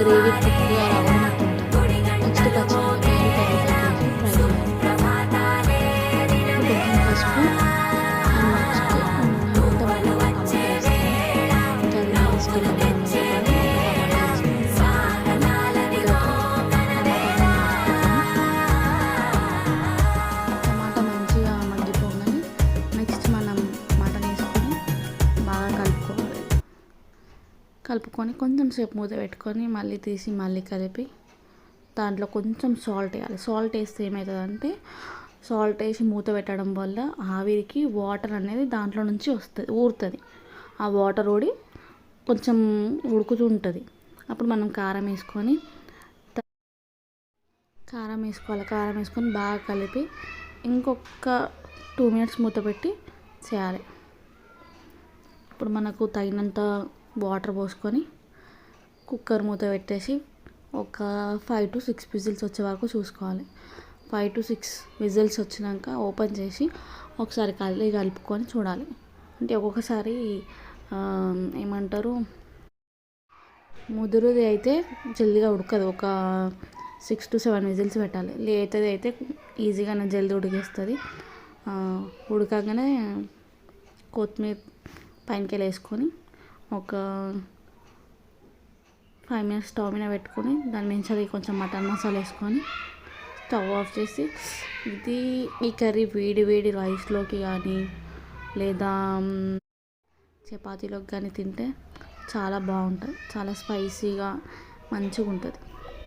Gravy థిక్గా రావడం ఉంటుంది. నెక్స్ట్ పచ్చిమిరపకాయలు కరివేపాకు వేసి ఫ్రై చేయాలి. కొంచెం పసుపు అండ్ నెక్స్ట్ టమాటా వేసుకొని కర్రీ వేసుకుని టమాటా మంచిగా మగ్గిపోగానే నెక్స్ట్ మనం మటన్ వేసుకొని బాగా కలుపుకొని కొంచెం సేపు మూత పెట్టుకొని మళ్ళీ తీసి మళ్ళీ కలిపి దాంట్లో కొంచెం సాల్ట్ వేయాలి. సాల్ట్ వేస్తే ఏమవుతుందంటే సాల్ట్ వేసి మూత పెట్టడం వల్ల ఆవిరికి వాటర్ అనేది దాంట్లో నుంచి ఊరుతుంది. ఆ వాటర్ ఊడి కొంచెం ఉడుకుతూ ఉంటుంది. అప్పుడు మనం కారం వేసుకోవాలి. కారం వేసుకొని బాగా కలిపి ఇంకొక 2 minutes మూత పెట్టి చేయాలి. ఇప్పుడు మనకు తగినంత వాటర్ పోసుకొని కుక్కర్ మూత పెట్టేసి ఒక 5 to 6 విజిల్స్ వచ్చే వరకు చూసుకోవాలి. 5 to 6 విజిల్స్ వచ్చినాక ఓపెన్ చేసి ఒకసారి కలుపుకొని చూడాలి. అంటే ఒక్కొక్కసారి ఏమంటారు ముదురుది అయితే జల్దిగా ఉడకదు. ఒక 6 to 7 విజిల్స్ పెట్టాలి. లేతది అయితే ఈజీగానే జల్దీ ఉడికేస్తుంది. ఉడకగానే కొత్తిమీర పైనకెళ్ళి వేసుకొని ఒక 5 minutes స్టవ్ మీద పెట్టుకొని దాని మించి కొంచెం మటన్ మసాలా వేసుకొని స్టవ్ ఆఫ్ చేసి ఈ కర్రీ వేడి వేడి రైస్లోకి కానీ లేదా చపాతీలోకి కానీ తింటే చాలా బాగుంటుంది. చాలా స్పైసీగా మంచిగా ఉంటుంది.